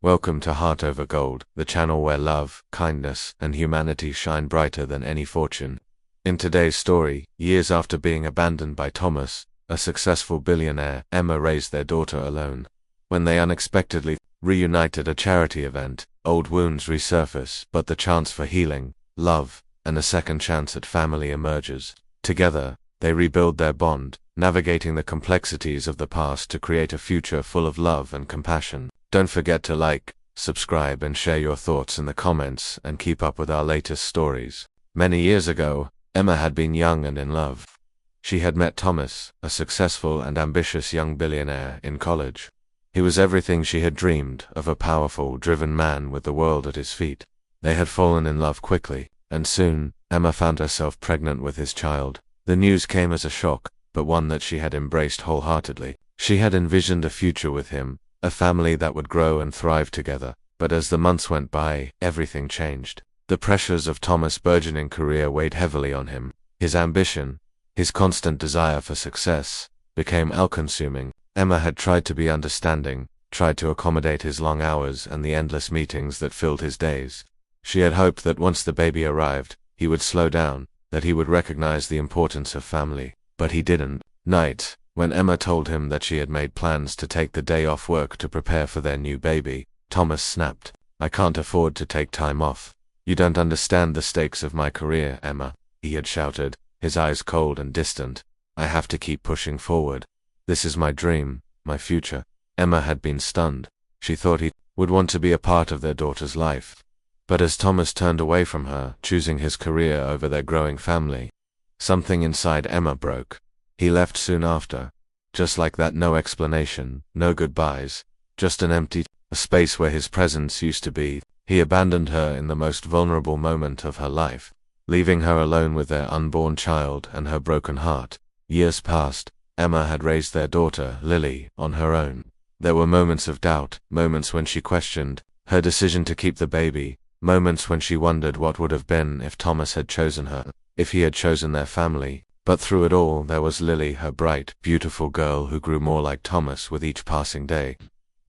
Welcome to Heart Over Gold, the channel where love, kindness, and humanity shine brighter than any fortune. In today's story, years after being abandoned by Thomas, a successful billionaire, Emma raised their daughter alone. When they unexpectedly reunited at a charity event, old wounds resurface, but the chance for healing, love, and a second chance at family emerges. Together, they rebuild their bond, navigating the complexities of the past to create a future full of love and compassion. Don't forget to like, subscribe, and share your thoughts in the comments, and keep up with our latest stories. Many years ago, Emma had been young and in love. She had met Thomas, a successful and ambitious young billionaire, in college. He was everything she had dreamed of, a powerful, driven man with the world at his feet. They had fallen in love quickly, and soon, Emma found herself pregnant with his child. The news came as a shock, but one that she had embraced wholeheartedly. She had envisioned a future with him, a family that would grow and thrive together. But as the months went by, everything changed. The pressures of Thomas' burgeoning career weighed heavily on him. His ambition, his constant desire for success, became all-consuming. Emma had tried to be understanding, tried to accommodate his long hours and the endless meetings that filled his days. She had hoped that once the baby arrived, he would slow down, that he would recognize the importance of family. But he didn't. Night, when Emma told him that she had made plans to take the day off work to prepare for their new baby, Thomas snapped. "I can't afford to take time off. You don't understand the stakes of my career, Emma," he had shouted, his eyes cold and distant. "I have to keep pushing forward. This is my dream, my future." Emma had been stunned. She thought he would want to be a part of their daughter's life. But as Thomas turned away from her, choosing his career over their growing family, something inside Emma broke. He left soon after. Just like that, no explanation, no goodbyes, just an empty space where his presence used to be. He abandoned her in the most vulnerable moment of her life, leaving her alone with their unborn child and her broken heart. Years passed. Emma had raised their daughter, Lily, on her own. There were moments of doubt, moments when she questioned her decision to keep the baby, moments when she wondered what would have been if Thomas had chosen her, if he had chosen their family. But through it all, there was Lily, her bright, beautiful girl who grew more like Thomas with each passing day.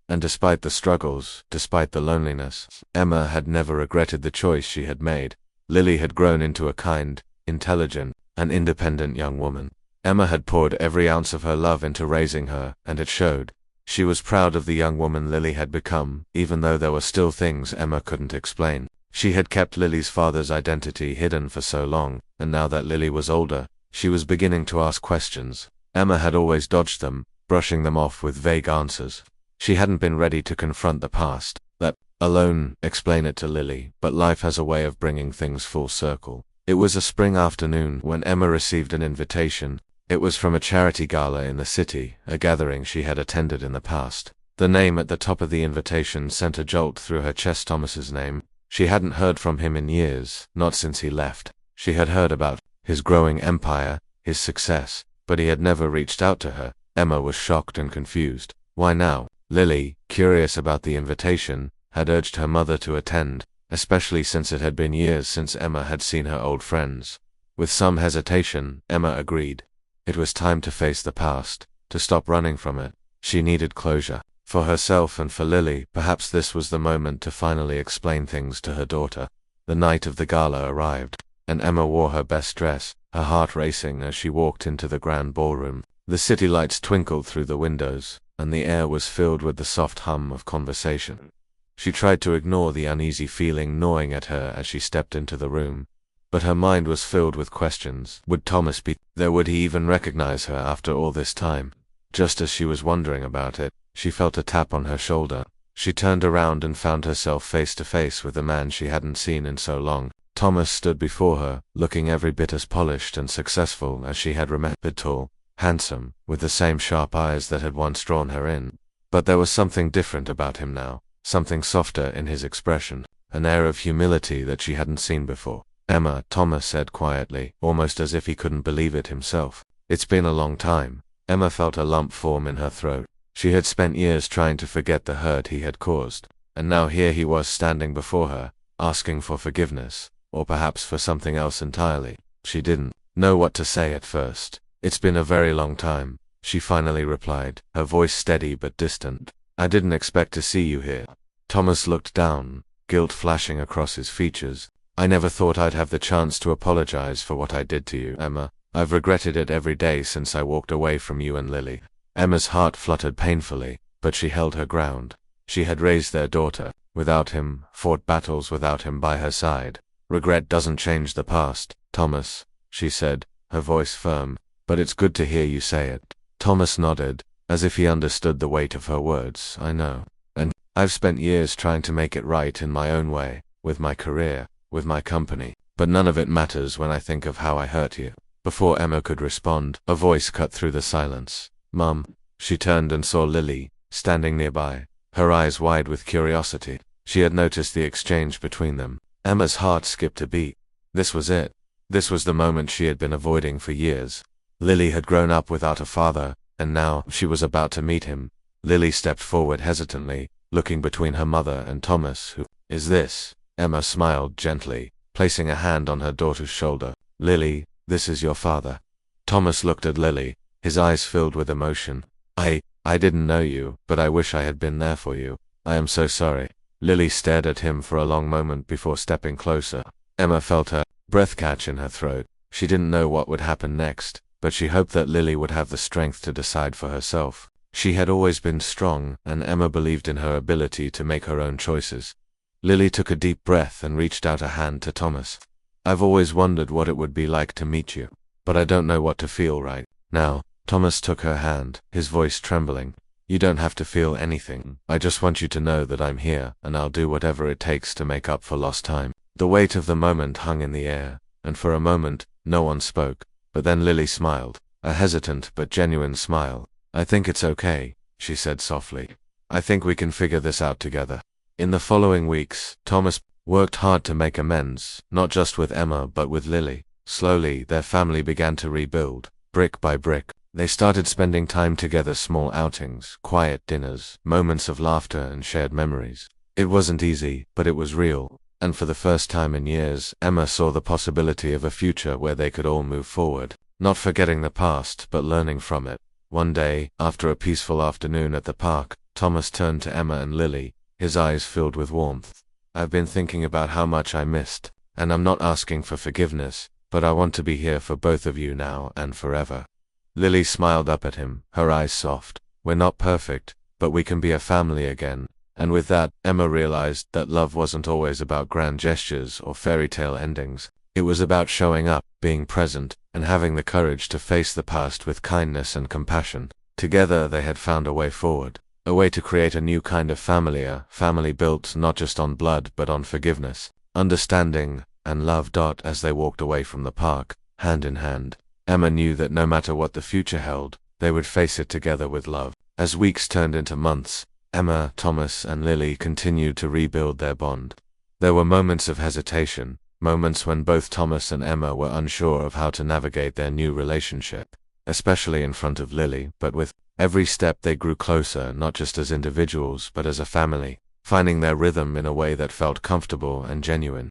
And despite the struggles, despite the loneliness, Emma had never regretted the choice she had made. Lily had grown into a kind, intelligent, and independent young woman. Emma had poured every ounce of her love into raising her, and it showed. She was proud of the young woman Lily had become, even though there were still things Emma couldn't explain. She had kept Lily's father's identity hidden for so long, and now that Lily was older, she was beginning to ask questions. Emma had always dodged them, brushing them off with vague answers. She hadn't been ready to confront the past, let alone explain it to Lily, but life has a way of bringing things full circle. It was a spring afternoon when Emma received an invitation. It was from a charity gala in the city, a gathering she had attended in the past. The name at the top of the invitation sent a jolt through her chest. Thomas's name. She hadn't heard from him in years, not since he left. She had heard about his growing empire, his success, but he had never reached out to her. Emma was shocked and confused. Why now? Lily, curious about the invitation, had urged her mother to attend, especially since it had been years since Emma had seen her old friends. With some hesitation, Emma agreed. It was time to face the past, to stop running from it. She needed closure. For herself and for Lily, perhaps this was the moment to finally explain things to her daughter. The night of the gala arrived, and Emma wore her best dress, her heart racing as she walked into the grand ballroom. The city lights twinkled through the windows, and the air was filled with the soft hum of conversation. She tried to ignore the uneasy feeling gnawing at her as she stepped into the room, but her mind was filled with questions. Would Thomas be there? Would he even recognize her after all this time? Just as she was wondering about it, she felt a tap on her shoulder. She turned around and found herself face to face with the man she hadn't seen in so long. Thomas stood before her, looking every bit as polished and successful as she had remembered. Tall, handsome, with the same sharp eyes that had once drawn her in. But there was something different about him now, something softer in his expression, an air of humility that she hadn't seen before. "Emma," Thomas said quietly, almost as if he couldn't believe it himself. "It's been a long time." Emma felt a lump form in her throat. She had spent years trying to forget the hurt he had caused, and now here he was standing before her, asking for forgiveness, or perhaps for something else entirely. She didn't know what to say at first. "It's been a very long time," she finally replied, her voice steady but distant. "I didn't expect to see you here." Thomas looked down, guilt flashing across his features. I never thought I'd have the chance to apologize for what I did to you, Emma. I've regretted it every day since I walked away from you and Lily. Emma's heart fluttered painfully, but she held her ground. She had raised their daughter without him, fought battles without him by her side. Regret doesn't change the past, Thomas, she said, her voice firm, but it's good to hear you say it. Thomas nodded, as if he understood the weight of her words. I know. And I've spent years trying to make it right in my own way, with my career, with my company, but none of it matters when I think of how I hurt you. Before Emma could respond, a voice cut through the silence. Mum. She turned and saw Lily, standing nearby, her eyes wide with curiosity. She had noticed the exchange between them. Emma's heart skipped a beat. This was it. This was the moment she had been avoiding for years. Lily had grown up without a father, and now she was about to meet him. Lily stepped forward hesitantly, looking between her mother and Thomas. Who is this? Emma smiled gently, placing a hand on her daughter's shoulder. Lily, this is your father. Thomas looked at Lily, his eyes filled with emotion. I didn't know you, but I wish I had been there for you. I am so sorry. Lily stared at him for a long moment before stepping closer. Emma felt her breath catch in her throat. She didn't know what would happen next, but she hoped that Lily would have the strength to decide for herself. She had always been strong, and Emma believed in her ability to make her own choices. Lily took a deep breath and reached out a hand to Thomas. I've always wondered what it would be like to meet you, but I don't know what to feel right now. Thomas took her hand, his voice trembling. You don't have to feel anything. I just want you to know that I'm here, and I'll do whatever it takes to make up for lost time. The weight of the moment hung in the air, and for a moment, no one spoke. But then Lily smiled, a hesitant but genuine smile. I think it's okay, she said softly. I think we can figure this out together. In the following weeks, Thomas worked hard to make amends, not just with Emma but with Lily. Slowly, their family began to rebuild, brick by brick. They started spending time together, small outings, quiet dinners, moments of laughter and shared memories. It wasn't easy, but it was real, and for the first time in years, Emma saw the possibility of a future where they could all move forward, not forgetting the past, but learning from it. One day, after a peaceful afternoon at the park, Thomas turned to Emma and Lily, his eyes filled with warmth. I've been thinking about how much I missed, and I'm not asking for forgiveness, but I want to be here for both of you now and forever. Lily smiled up at him, her eyes soft. We're not perfect, but we can be a family again. And with that, Emma realized that love wasn't always about grand gestures or fairy tale endings. It was about showing up, being present, and having the courage to face the past with kindness and compassion. Together they had found a way forward, a way to create a new kind of family, a family built not just on blood but on forgiveness, understanding, and love. As they walked away from the park, hand in hand, Emma knew that no matter what the future held, they would face it together with love. As weeks turned into months, Emma, Thomas, and Lily continued to rebuild their bond. There were moments of hesitation, moments when both Thomas and Emma were unsure of how to navigate their new relationship, especially in front of Lily, but with every step they grew closer, not just as individuals but as a family, finding their rhythm in a way that felt comfortable and genuine.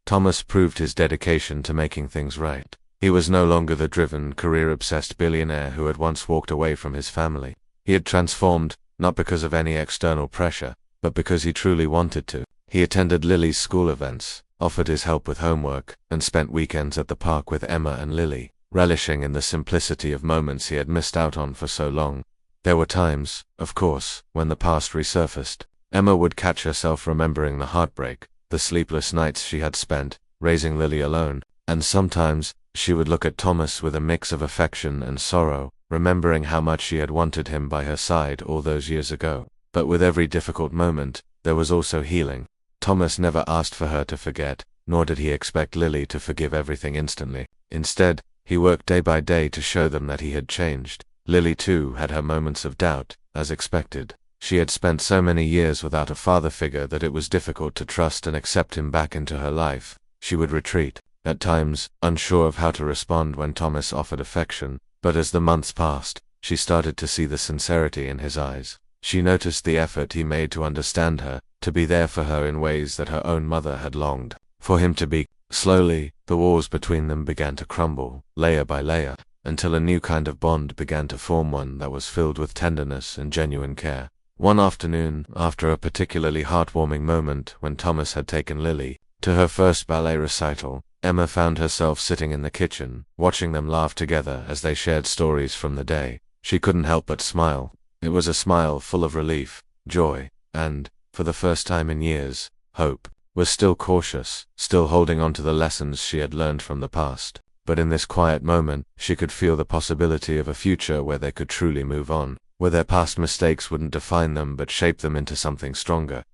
Thomas proved his dedication to making things right. He was no longer the driven, career-obsessed billionaire who had once walked away from his family. He had transformed, not because of any external pressure, but because he truly wanted to. He attended Lily's school events, offered his help with homework, and spent weekends at the park with Emma and Lily, relishing in the simplicity of moments he had missed out on for so long. There were times, of course, when the past resurfaced. Emma would catch herself remembering the heartbreak, the sleepless nights she had spent, raising Lily alone, and sometimes she would look at Thomas with a mix of affection and sorrow, remembering how much she had wanted him by her side all those years ago. But with every difficult moment, there was also healing. Thomas never asked for her to forget, nor did he expect Lily to forgive everything instantly. Instead, he worked day by day to show them that he had changed. Lily too had her moments of doubt, as expected. She had spent so many years without a father figure that it was difficult to trust and accept him back into her life. She would retreat, at times, unsure of how to respond when Thomas offered affection, but as the months passed, she started to see the sincerity in his eyes. She noticed the effort he made to understand her, to be there for her in ways that her own mother had longed for him to be. Slowly, the walls between them began to crumble, layer by layer, until a new kind of bond began to form, one that was filled with tenderness and genuine care. One afternoon, after a particularly heartwarming moment when Thomas had taken Lily to her first ballet recital, Emma found herself sitting in the kitchen, watching them laugh together as they shared stories from the day. She couldn't help but smile. It was a smile full of relief, joy, and, for the first time in years, hope. Was still cautious, still holding on to the lessons she had learned from the past. But in this quiet moment, she could feel the possibility of a future where they could truly move on, where their past mistakes wouldn't define them but shape them into something stronger.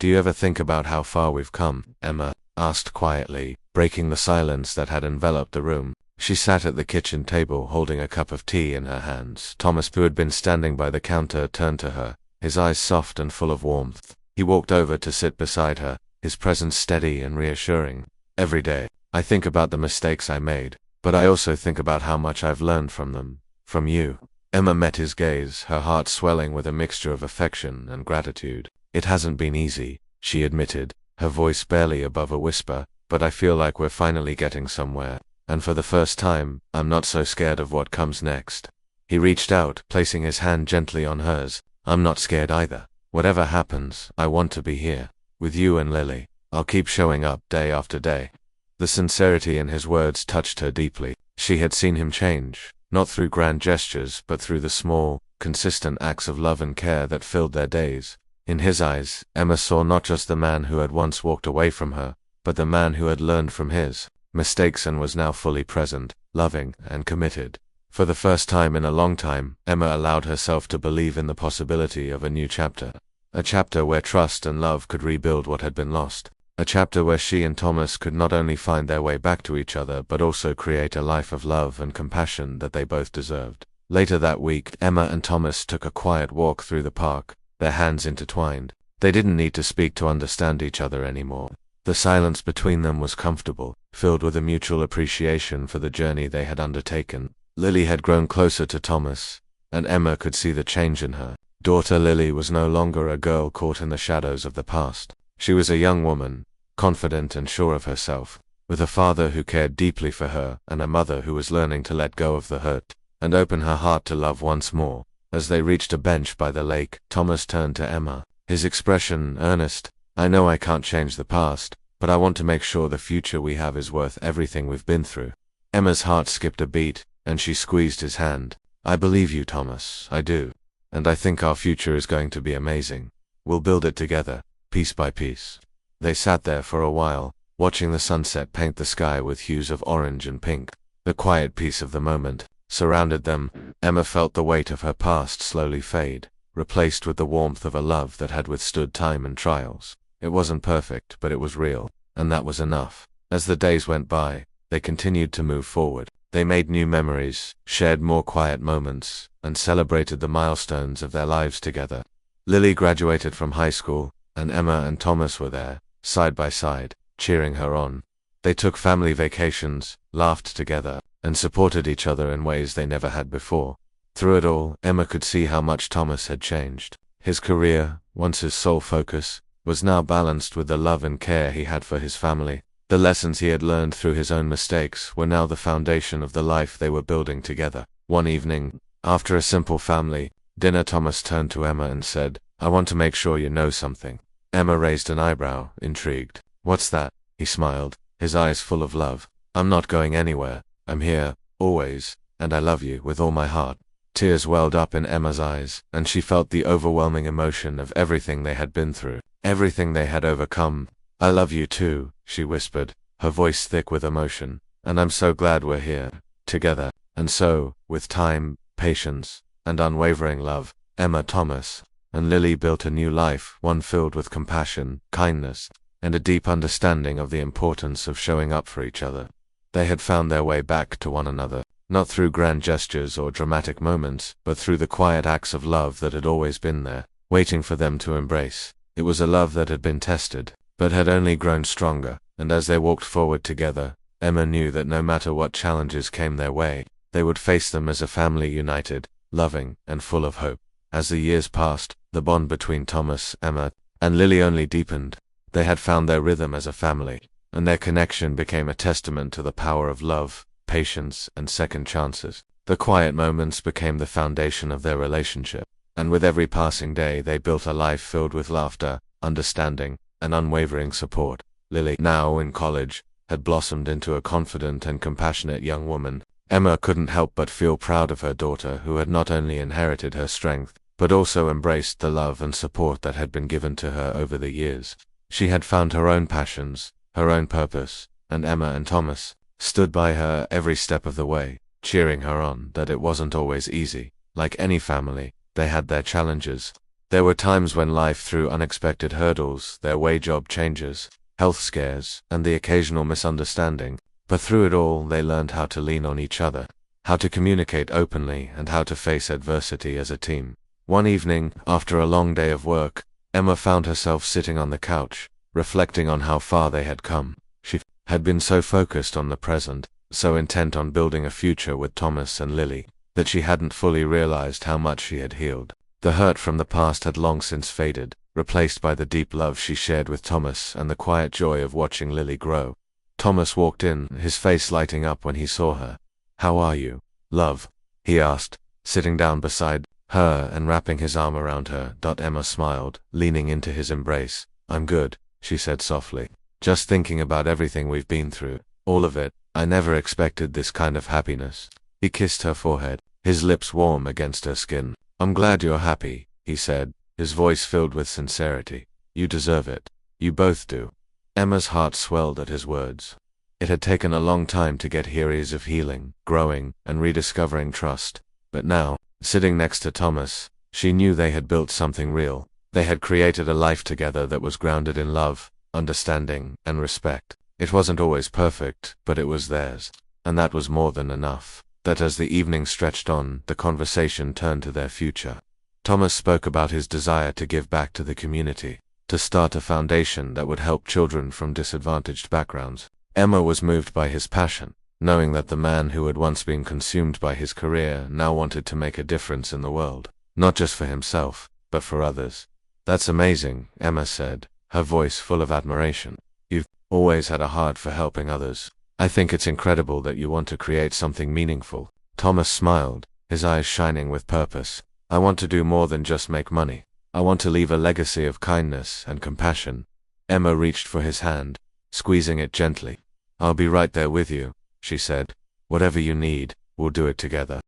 "Do you ever think about how far we've come?" Emma asked quietly, breaking the silence that had enveloped the room. She sat at the kitchen table holding a cup of tea in her hands. Thomas, who had been standing by the counter, turned to her, his eyes soft and full of warmth. He walked over to sit beside her, his presence steady and reassuring. "Every day, I think about the mistakes I made, but I also think about how much I've learned from them. From you." Emma met his gaze, her heart swelling with a mixture of affection and gratitude. "It hasn't been easy," she admitted, her voice barely above a whisper, "but I feel like we're finally getting somewhere. And for the first time, I'm not so scared of what comes next." He reached out, placing his hand gently on hers. "I'm not scared either. Whatever happens, I want to be here. With you and Lily. I'll keep showing up day after day." The sincerity in his words touched her deeply. She had seen him change, not through grand gestures, but through the small, consistent acts of love and care that filled their days. In his eyes, Emma saw not just the man who had once walked away from her, but the man who had learned from his mistakes and was now fully present, loving, and committed. For the first time in a long time, Emma allowed herself to believe in the possibility of a new chapter. A chapter where trust and love could rebuild what had been lost. A chapter where she and Thomas could not only find their way back to each other but also create a life of love and compassion that they both deserved. Later that week, Emma and Thomas took a quiet walk through the park, their hands intertwined. They didn't need to speak to understand each other anymore. The silence between them was comfortable, filled with a mutual appreciation for the journey they had undertaken. Lily had grown closer to Thomas, and Emma could see the change in her. Daughter Lily was no longer a girl caught in the shadows of the past. She was a young woman, confident and sure of herself, with a father who cared deeply for her and a mother who was learning to let go of the hurt and open her heart to love once more. As they reached a bench by the lake, Thomas turned to Emma, his expression earnest. "I know I can't change the past, but I want to make sure the future we have is worth everything we've been through." Emma's heart skipped a beat, and she squeezed his hand. "I believe you, Thomas, I do. And I think our future is going to be amazing. We'll build it together, piece by piece." They sat there for a while, watching the sunset paint the sky with hues of orange and pink. The quiet peace of the moment surrounded them. Emma felt the weight of her past slowly fade, replaced with the warmth of a love that had withstood time and trials. It wasn't perfect, but it was real, and that was enough. As the days went by, they continued to move forward. They made new memories, shared more quiet moments, and celebrated the milestones of their lives together. Lily graduated from high school, and Emma and Thomas were there, side by side, cheering her on. They took family vacations, laughed together, and supported each other in ways they never had before. Through it all, Emma could see how much Thomas had changed. His career, once his sole focus, was now balanced with the love and care he had for his family. The lessons he had learned through his own mistakes were now the foundation of the life they were building together. One evening, after a simple family dinner, Thomas turned to Emma and said, "I want to make sure you know something." Emma raised an eyebrow, intrigued. "What's that?" He smiled, his eyes full of love. "I'm not going anywhere. I'm here, always, and I love you with all my heart." Tears welled up in Emma's eyes, and she felt the overwhelming emotion of everything they had been through, everything they had overcome. "I love you too," she whispered, her voice thick with emotion, "and I'm so glad we're here, together." And so, with time, patience, and unwavering love, Emma, Thomas, and Lily built a new life, one filled with compassion, kindness, and a deep understanding of the importance of showing up for each other. They had found their way back to one another, not through grand gestures or dramatic moments, but through the quiet acts of love that had always been there, waiting for them to embrace. It was a love that had been tested, but had only grown stronger, and as they walked forward together, Emma knew that no matter what challenges came their way, they would face them as a family united, loving, and full of hope. As the years passed, the bond between Thomas, Emma, and Lily only deepened. They had found their rhythm as a family, and their connection became a testament to the power of love, patience, and second chances. The quiet moments became the foundation of their relationship. and with every passing day they built a life filled with laughter, understanding, and unwavering support. Lily, now in college, had blossomed into a confident and compassionate young woman. Emma couldn't help but feel proud of her daughter, who had not only inherited her strength, but also embraced the love and support that had been given to her over the years. She had found her own passions, her own purpose, and Emma and Thomas stood by her every step of the way, cheering her on. That it wasn't always easy. Like any family, they had their challenges. There were times when life threw unexpected hurdles their way: job changes, health scares, and the occasional misunderstanding. But through it all, they learned how to lean on each other, how to communicate openly, and how to face adversity as a team. One evening, after a long day of work, Emma found herself sitting on the couch, reflecting on how far they had come. She had been so focused on the present, so intent on building a future with Thomas and Lily, that she hadn't fully realized how much she had healed. The hurt from the past had long since faded, replaced by the deep love she shared with Thomas and the quiet joy of watching Lily grow. Thomas walked in, his face lighting up when he saw her. "How are you, love?" he asked, sitting down beside her and wrapping his arm around her. Emma smiled, leaning into his embrace. "I'm good," she said softly. "Just thinking about everything we've been through. All of it. I never expected this kind of happiness." He kissed her forehead, his lips warm against her skin. "I'm glad you're happy," he said, his voice filled with sincerity. "You deserve it. You both do." Emma's heart swelled at his words. It had taken a long time to get here, years of healing, growing, and rediscovering trust. But now, sitting next to Thomas, she knew they had built something real. They had created a life together that was grounded in love, understanding, and respect. It wasn't always perfect, but it was theirs. And that was more than enough. That as the evening stretched on, the conversation turned to their future. Thomas spoke about his desire to give back to the community, to start a foundation that would help children from disadvantaged backgrounds. Emma was moved by his passion, knowing that the man who had once been consumed by his career now wanted to make a difference in the world, not just for himself, but for others. "That's amazing," Emma said, her voice full of admiration. "You've always had a heart for helping others. I think it's incredible that you want to create something meaningful." Thomas smiled, his eyes shining with purpose. "I want to do more than just make money. I want to leave a legacy of kindness and compassion." Emma reached for his hand, squeezing it gently. "I'll be right there with you," she said. "Whatever you need, we'll do it together."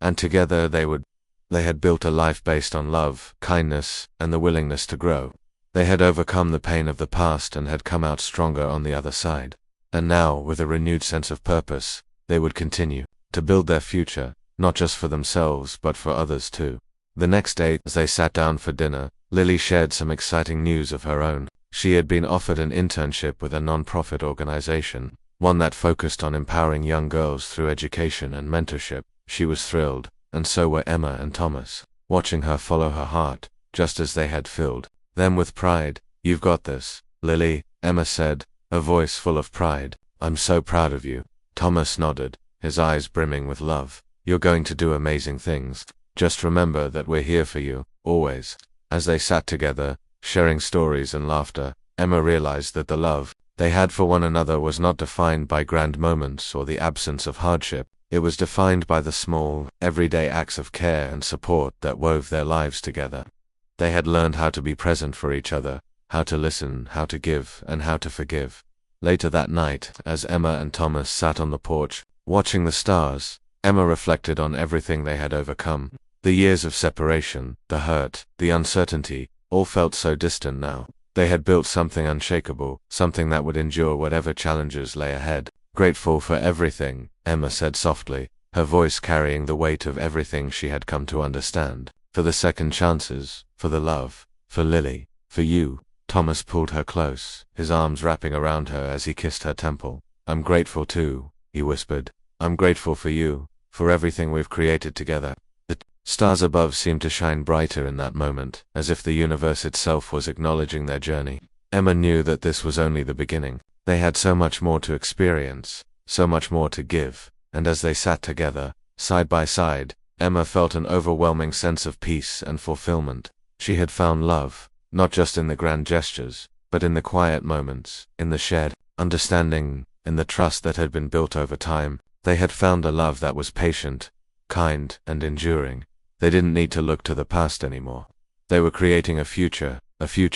And together they had built a life based on love, kindness, and the willingness to grow. They had overcome the pain of the past and had come out stronger on the other side. And now, with a renewed sense of purpose, they would continue to build their future, not just for themselves but for others too. The next day, as they sat down for dinner, Lily shared some exciting news of her own. She had been offered an internship with a non-profit organization, one that focused on empowering young girls through education and mentorship. She was thrilled, and so were Emma and Thomas, watching her follow her heart, just as they had filled them with pride. "You've got this, Lily," Emma said, her voice full of pride. "I'm so proud of you." Thomas nodded, his eyes brimming with love. "You're going to do amazing things. Just remember that we're here for you, always." As they sat together, sharing stories and laughter, Emma realized that the love they had for one another was not defined by grand moments or the absence of hardship. It was defined by the small, everyday acts of care and support that wove their lives together. They had learned how to be present for each other, how to listen, how to give, and how to forgive. Later that night, as Emma and Thomas sat on the porch, watching the stars, Emma reflected on everything they had overcome. The years of separation, the hurt, the uncertainty, all felt so distant now. They had built something unshakable, something that would endure whatever challenges lay ahead. "Grateful for everything," Emma said softly, her voice carrying the weight of everything she had come to understand. "For the second chances, for the love, for Lily, for you." Thomas pulled her close, his arms wrapping around her as he kissed her temple. "I'm grateful too," he whispered. "I'm grateful for you, for everything we've created together." The stars above seemed to shine brighter in that moment, as if the universe itself was acknowledging their journey. Emma knew that this was only the beginning. They had so much more to experience, so much more to give, and as they sat together, side by side, Emma felt an overwhelming sense of peace and fulfillment. She had found love, not just in the grand gestures, but in the quiet moments, in the shared understanding, in the trust that had been built over time. They had found a love that was patient, kind, and enduring. They didn't need to look to the past anymore. They were creating a future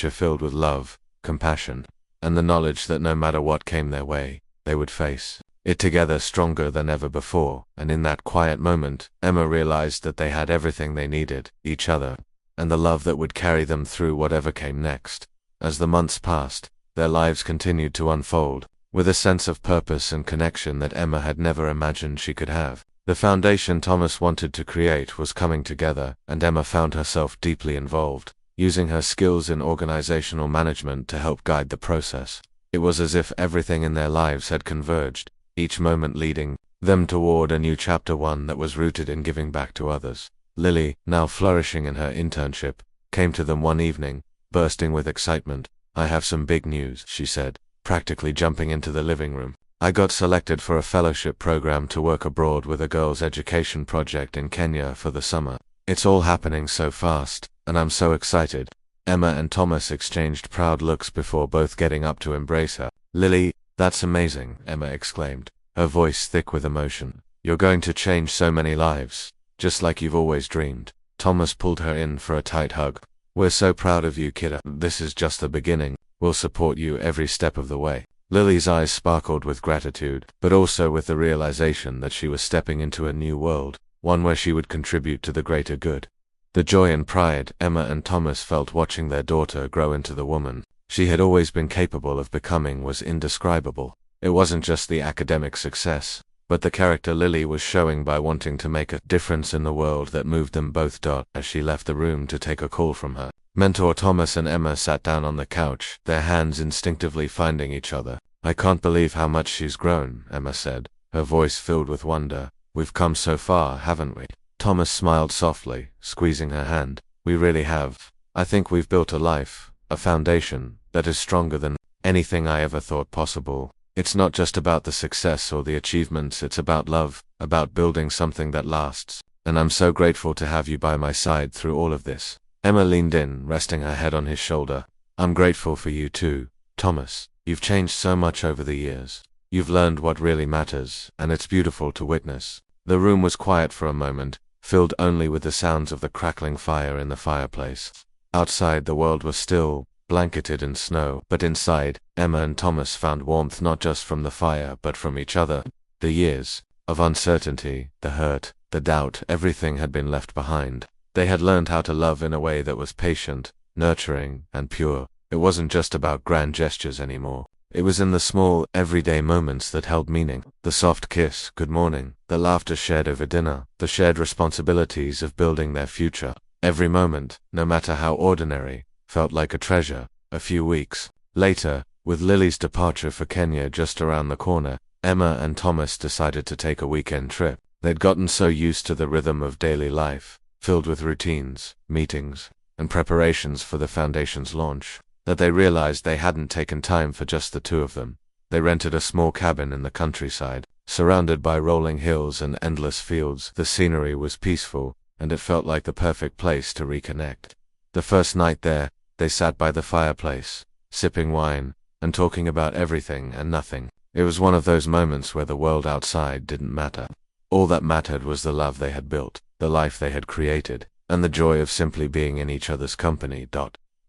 filled with love, compassion, and the knowledge that no matter what came their way, they would face it together stronger than ever before. And in that quiet moment, Emma realized that they had everything they needed, each other, and the love that would carry them through whatever came next. As the months passed, their lives continued to unfold, with a sense of purpose and connection that Emma had never imagined she could have. The foundation Thomas wanted to create was coming together, and Emma found herself deeply involved, using her skills in organizational management to help guide the process. It was as if everything in their lives had converged, each moment leading them toward a new chapter, one that was rooted in giving back to others. Lily, now flourishing in her internship, came to them one evening, bursting with excitement. "I have some big news," she said, practically jumping into the living room. "I got selected for a fellowship program to work abroad with a girls' education project in Kenya for the summer. It's all happening so fast, and I'm so excited." Emma and Thomas exchanged proud looks before both getting up to embrace her. "Lily, that's amazing," Emma exclaimed, her voice thick with emotion. "You're going to change so many lives, just like you've always dreamed." Thomas pulled her in for a tight hug. "We're so proud of you, kidda. This is just the beginning. We'll support you every step of the way." Lily's eyes sparkled with gratitude, but also with the realization that she was stepping into a new world, one where she would contribute to the greater good. The joy and pride Emma and Thomas felt watching their daughter grow into the woman she had always been capable of becoming was indescribable. It wasn't just the academic success, but the character Lily was showing by wanting to make a difference in the world that moved them both. As she left the room to take a call from her mentor, Thomas and Emma sat down on the couch, their hands instinctively finding each other. "I can't believe how much she's grown," Emma said, her voice filled with wonder. "We've come so far, haven't we?" Thomas smiled softly, squeezing her hand. "We really have. I think we've built a life, a foundation, that is stronger than anything I ever thought possible. It's not just about the success or the achievements, it's about love, about building something that lasts. And I'm so grateful to have you by my side through all of this." Emma leaned in, resting her head on his shoulder. "I'm grateful for you too, Thomas. You've changed so much over the years. You've learned what really matters, and it's beautiful to witness." The room was quiet for a moment, filled only with the sounds of the crackling fire in the fireplace. Outside, the world was still, blanketed in snow, but inside, Emma and Thomas found warmth not just from the fire but from each other. The years of uncertainty, the hurt, the doubt, everything had been left behind. They had learned how to love in a way that was patient, nurturing, and pure. It wasn't just about grand gestures anymore. It was in the small, everyday moments that held meaning. The soft kiss, good morning, the laughter shared over dinner, the shared responsibilities of building their future. Every moment, no matter how ordinary, felt like a treasure. A few weeks later, with Lily's departure for Kenya just around the corner, Emma and Thomas decided to take a weekend trip. They'd gotten so used to the rhythm of daily life, filled with routines, meetings, and preparations for the foundation's launch, that they realized they hadn't taken time for just the two of them. They rented a small cabin in the countryside, surrounded by rolling hills and endless fields. The scenery was peaceful, and it felt like the perfect place to reconnect. The first night there, they sat by the fireplace, sipping wine, and talking about everything and nothing. It was one of those moments where the world outside didn't matter. All that mattered was the love they had built, the life they had created, and the joy of simply being in each other's company.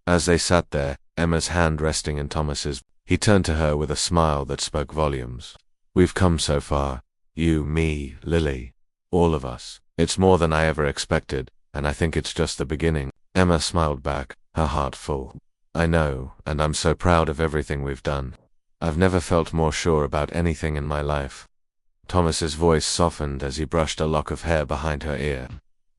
As they sat there, Emma's hand resting in Thomas's, he turned to her with a smile that spoke volumes. "We've come so far. You, me, Lily. All of us. It's more than I ever expected, and I think it's just the beginning." Emma smiled back, her heart full. "I know, and I'm so proud of everything we've done. I've never felt more sure about anything in my life." Thomas's voice softened as he brushed a lock of hair behind her ear.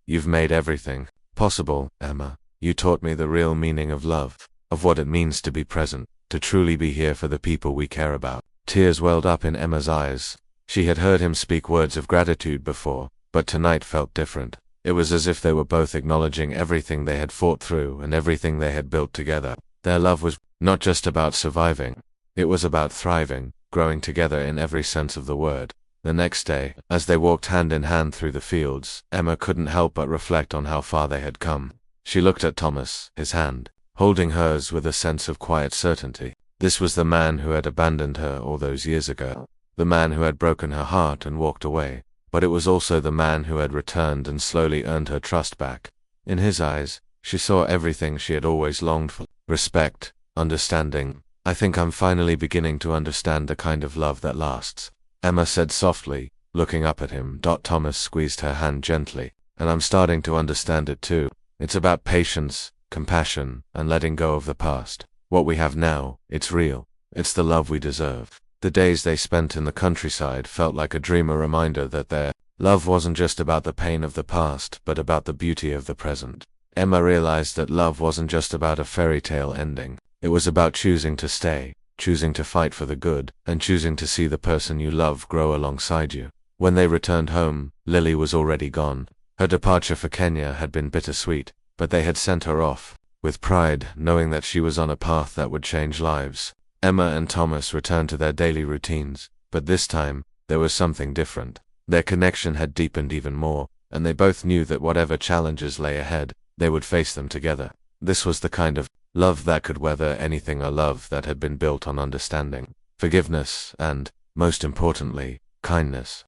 "You've made everything possible, Emma. You taught me the real meaning of love, of what it means to be present, to truly be here for the people we care about." Tears welled up in Emma's eyes. She had heard him speak words of gratitude before, but tonight felt different. It was as if they were both acknowledging everything they had fought through and everything they had built together. Their love was not just about surviving. It was about thriving, growing together in every sense of the word. The next day, as they walked hand in hand through the fields, Emma couldn't help but reflect on how far they had come. She looked at Thomas, his hand holding hers with a sense of quiet certainty. This was the man who had abandoned her all those years ago, the man who had broken her heart and walked away, but it was also the man who had returned and slowly earned her trust back. In his eyes, she saw everything she had always longed for: respect, understanding. "I think I'm finally beginning to understand the kind of love that lasts," Emma said softly, looking up at him. Thomas squeezed her hand gently. "And I'm starting to understand it too. It's about patience, compassion, and letting go of the past. What we have now, it's real. It's the love we deserve." The days they spent in the countryside felt like a dream, a reminder that their love wasn't just about the pain of the past, but about the beauty of the present. Emma realized that love wasn't just about a fairy tale ending. It was about choosing to stay, choosing to fight for the good, and choosing to see the person you love grow alongside you. When they returned home, Lily was already gone. Her departure for Kenya had been bittersweet, but they had sent her off with pride, knowing that she was on a path that would change lives. Emma and Thomas returned to their daily routines, but this time, there was something different. Their connection had deepened even more, and they both knew that whatever challenges lay ahead, they would face them together. This was the kind of love that could weather anything, a love that had been built on understanding, forgiveness, and, most importantly, kindness.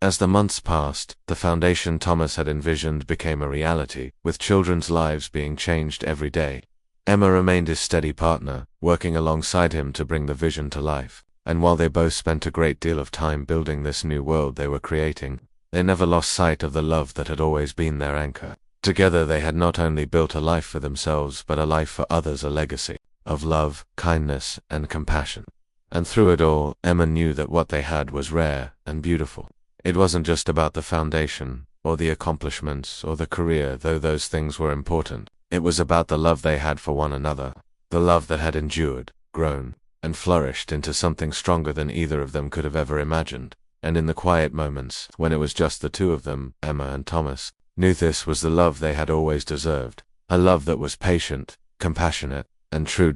As the months passed, the foundation Thomas had envisioned became a reality, with children's lives being changed every day. Emma remained his steady partner, working alongside him to bring the vision to life, and while they both spent a great deal of time building this new world they were creating, they never lost sight of the love that had always been their anchor. Together they had not only built a life for themselves but a life for others, a legacy of love, kindness, and compassion. And through it all, Emma knew that what they had was rare and beautiful. It wasn't just about the foundation, or the accomplishments, or the career, though those things were important. It was about the love they had for one another, the love that had endured, grown, and flourished into something stronger than either of them could have ever imagined. And in the quiet moments, when it was just the two of them, Emma and Thomas knew this was the love they had always deserved, a love that was patient, compassionate, and true.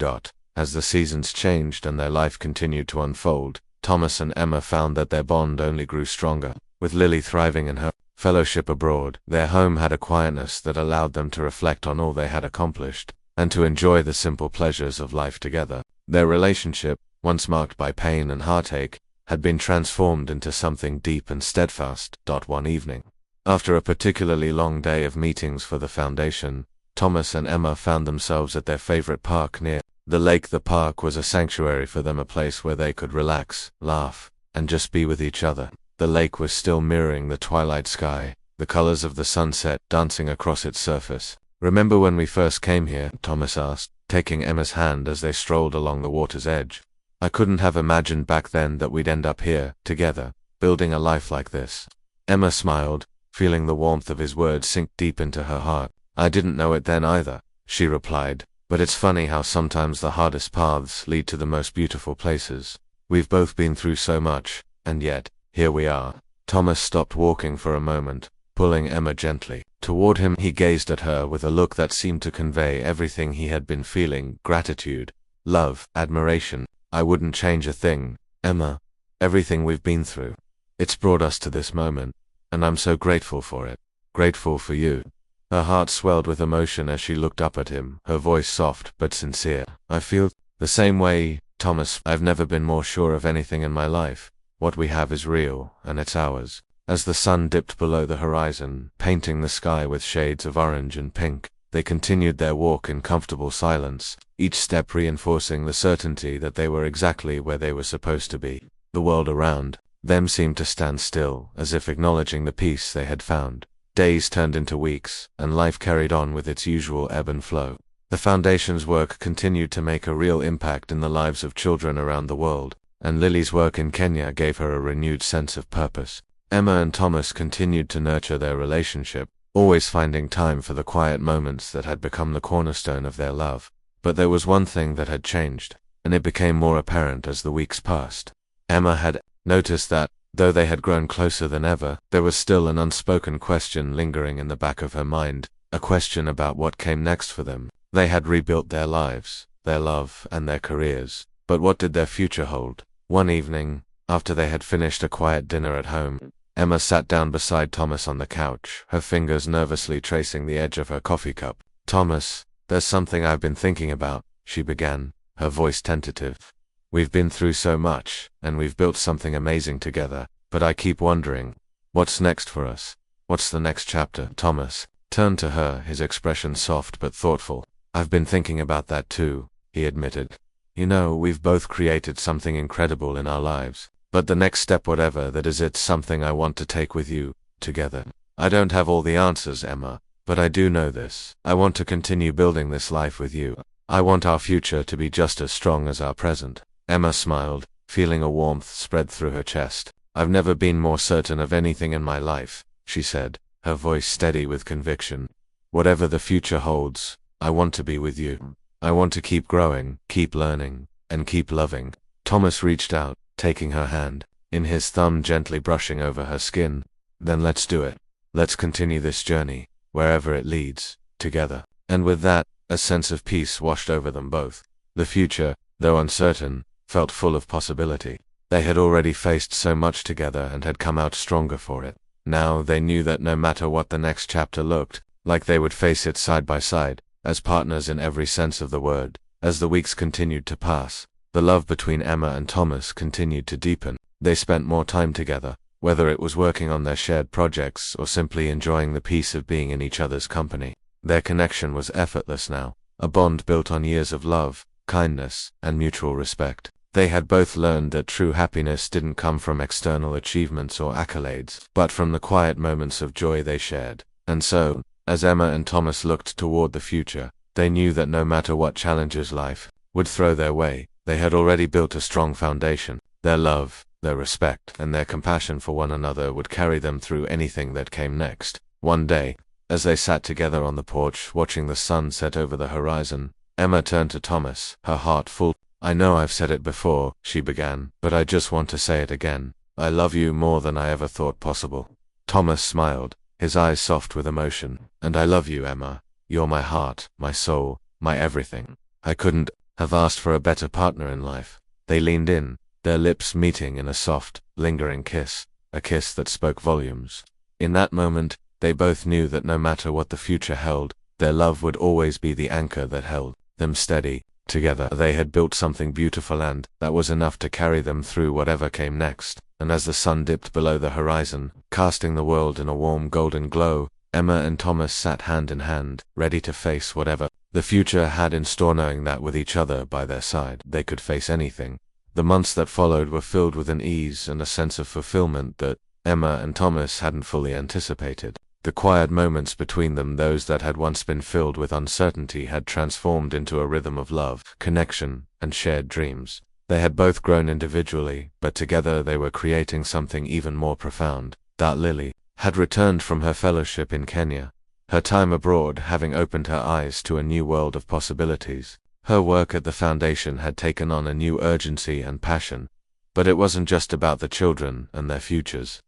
As the seasons changed and their life continued to unfold, Thomas and Emma found that their bond only grew stronger. With Lily thriving in her fellowship abroad, their home had a quietness that allowed them to reflect on all they had accomplished, and to enjoy the simple pleasures of life together. Their relationship, once marked by pain and heartache, had been transformed into something deep and steadfast. One evening, after a particularly long day of meetings for the foundation, Thomas and Emma found themselves at their favorite park near the lake. The park was a sanctuary for them, a place where they could relax, laugh, and just be with each other. The lake was still mirroring the twilight sky, the colors of the sunset dancing across its surface. "Remember when we first came here?" Thomas asked, taking Emma's hand as they strolled along the water's edge. "I couldn't have imagined back then that we'd end up here, together, building a life like this." Emma smiled, feeling the warmth of his words sink deep into her heart. "I didn't know it then either," she replied, "but it's funny how sometimes the hardest paths lead to the most beautiful places. We've both been through so much, and yet, here we are." Thomas stopped walking for a moment, pulling Emma gently toward him. He gazed at her with a look that seemed to convey everything he had been feeling: gratitude, love, admiration. "I wouldn't change a thing, Emma. Everything we've been through, it's brought us to this moment, and I'm so grateful for it. Grateful for you." Her heart swelled with emotion as she looked up at him, her voice soft but sincere. "I feel the same way, Thomas. I've never been more sure of anything in my life. What we have is real, and it's ours." As the sun dipped below the horizon, painting the sky with shades of orange and pink, they continued their walk in comfortable silence, each step reinforcing the certainty that they were exactly where they were supposed to be. The world around them seemed to stand still, as if acknowledging the peace they had found. Days turned into weeks, and life carried on with its usual ebb and flow. The Foundation's work continued to make a real impact in the lives of children around the world, and Lily's work in Kenya gave her a renewed sense of purpose. Emma and Thomas continued to nurture their relationship, always finding time for the quiet moments that had become the cornerstone of their love. But there was one thing that had changed, and it became more apparent as the weeks passed. Emma had noticed that, though they had grown closer than ever, there was still an unspoken question lingering in the back of her mind, a question about what came next for them. They had rebuilt their lives, their love, and their careers, but what did their future hold? One evening, after they had finished a quiet dinner at home, Emma sat down beside Thomas on the couch, her fingers nervously tracing the edge of her coffee cup. "Thomas, there's something I've been thinking about," she began, her voice tentative. "We've been through so much, and we've built something amazing together, but I keep wondering, What's next for us? What's the next chapter? Thomas turned to her, his expression soft but thoughtful. I've been thinking about that too, he admitted. You know, we've both created something incredible in our lives. But the next step, whatever that is, it's something I want to take with you, together. I don't have all the answers, Emma, but I do know this. I want to continue building this life with you. I want our future to be just as strong as our present. Emma smiled, feeling a warmth spread through her chest. I've never been more certain of anything in my life, she said, her voice steady with conviction. Whatever the future holds, I want to be with you. I want to keep growing, keep learning, and keep loving. Thomas reached out, taking her hand, in his thumb gently brushing over her skin. Then let's do it. Let's continue this journey, wherever it leads, together. And with that, a sense of peace washed over them both. The future, though uncertain, felt full of possibility. They had already faced so much together and had come out stronger for it. Now they knew that no matter what the next chapter looked like, they would face it side by side, as partners in every sense of the word. As the weeks continued to pass, the love between Emma and Thomas continued to deepen. They spent more time together, whether it was working on their shared projects or simply enjoying the peace of being in each other's company. Their connection was effortless now, a bond built on years of love, kindness, and mutual respect. They had both learned that true happiness didn't come from external achievements or accolades, but from the quiet moments of joy they shared. And so, as Emma and Thomas looked toward the future, they knew that no matter what challenges life would throw their way, they had already built a strong foundation. Their love, their respect, and their compassion for one another would carry them through anything that came next. One day, as they sat together on the porch watching the sun set over the horizon, Emma turned to Thomas, her heart full. I know I've said it before, she began, but I just want to say it again. I love you more than I ever thought possible. Thomas smiled, his eyes soft with emotion. And I love you, Emma. You're my heart, my soul, my everything. I couldn't have asked for a better partner in life. They leaned in, their lips meeting in a soft, lingering kiss, a kiss that spoke volumes. In that moment, they both knew that no matter what the future held, their love would always be the anchor that held them steady. Together they had built something beautiful, and that was enough to carry them through whatever came next. And as the sun dipped below the horizon, casting the world in a warm golden glow, Emma and Thomas sat hand in hand, ready to face whatever the future had in store, knowing that with each other by their side, they could face anything. The months that followed were filled with an ease and a sense of fulfillment that Emma and Thomas hadn't fully anticipated. The quiet moments between them, those that had once been filled with uncertainty, had transformed into a rhythm of love, connection, and shared dreams. They had both grown individually, but together they were creating something even more profound. That Lily had returned from her fellowship in Kenya, her time abroad having opened her eyes to a new world of possibilities. Her work at the foundation had taken on a new urgency and passion. But it wasn't just about the children and their futures.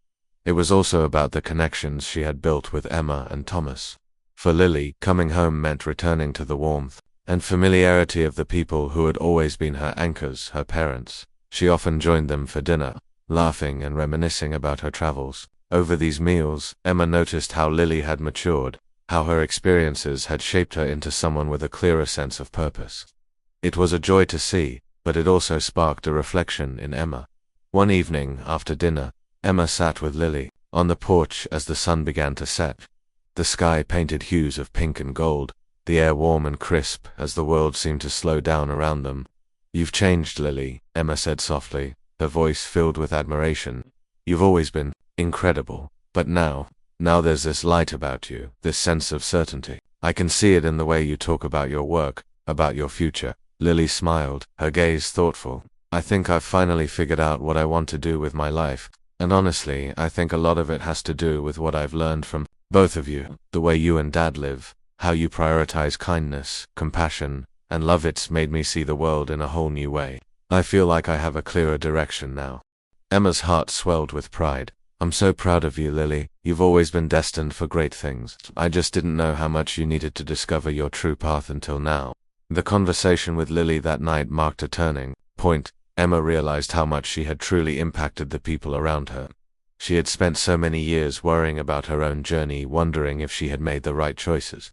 It was also about the connections she had built with Emma and Thomas. For Lily, coming home meant returning to the warmth and familiarity of the people who had always been her anchors, her parents. She often joined them for dinner, laughing and reminiscing about her travels. Over these meals, Emma noticed how Lily had matured, how her experiences had shaped her into someone with a clearer sense of purpose. It was a joy to see, but it also sparked a reflection in Emma. One evening, after dinner, Emma sat with Lily on the porch as the sun began to set. The sky painted hues of pink and gold, the air warm and crisp as the world seemed to slow down around them. You've changed, Lily, Emma said softly, her voice filled with admiration. You've always been incredible, but now there's this light about you, this sense of certainty. I can see it in the way you talk about your work, about your future. Lily smiled, her gaze thoughtful. I think I've finally figured out what I want to do with my life. And honestly, I think a lot of it has to do with what I've learned from both of you, the way you and Dad live, how you prioritize kindness, compassion, and love. It's made me see the world in a whole new way. I feel like I have a clearer direction now. Emma's heart swelled with pride. I'm so proud of you, Lily. You've always been destined for great things. I just didn't know how much you needed to discover your true path until now. The conversation with Lily that night marked a turning point. Emma realized how much she had truly impacted the people around her. She had spent so many years worrying about her own journey, wondering if she had made the right choices,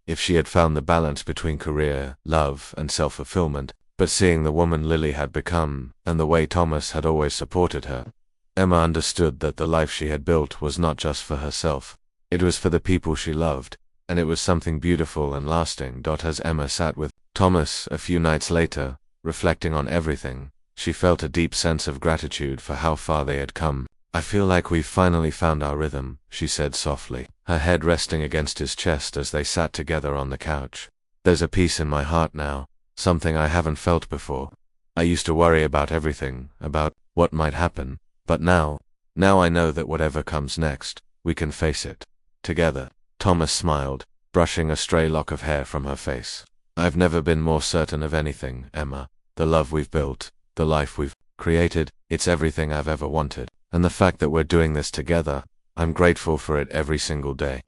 if she had found the balance between career, love, and self-fulfillment. But seeing the woman Lily had become, and the way Thomas had always supported her, Emma understood that the life she had built was not just for herself. It was for the people she loved, and it was something beautiful and lasting. As Emma sat with Thomas a few nights later, reflecting on everything, she felt a deep sense of gratitude for how far they had come. "I feel like we've finally found our rhythm," she said softly, her head resting against his chest as they sat together on the couch. "There's a peace in my heart now, something I haven't felt before. I used to worry about everything, about what might happen, but now I know that whatever comes next, we can face it together." Thomas smiled, brushing a stray lock of hair from her face. "I've never been more certain of anything, Emma. The love we've built, the life we've created, it's everything I've ever wanted. And the fact that we're doing this together, I'm grateful for it every single day."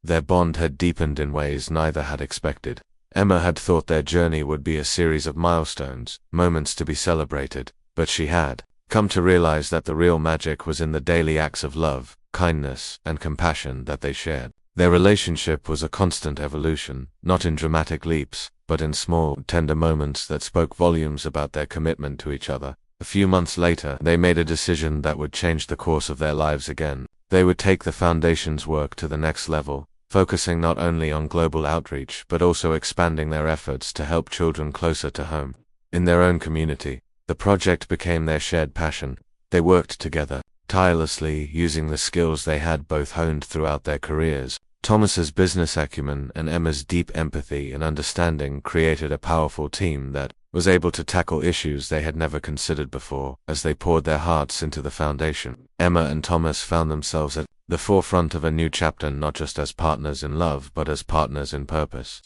Their bond had deepened in ways neither had expected. Emma had thought their journey would be a series of milestones, moments to be celebrated, but she had come to realize that the real magic was in the daily acts of love, kindness, and compassion that they shared. Their relationship was a constant evolution, not in dramatic leaps, but in small, tender moments that spoke volumes about their commitment to each other. A few months later, they made a decision that would change the course of their lives again. They would take the foundation's work to the next level, focusing not only on global outreach but also expanding their efforts to help children closer to home. In their own community, the project became their shared passion. They worked together, tirelessly, using the skills they had both honed throughout their careers. Thomas's business acumen and Emma's deep empathy and understanding created a powerful team that was able to tackle issues they had never considered before. As they poured their hearts into the foundation, Emma and Thomas found themselves at the forefront of a new chapter, not just as partners in love but as partners in purpose.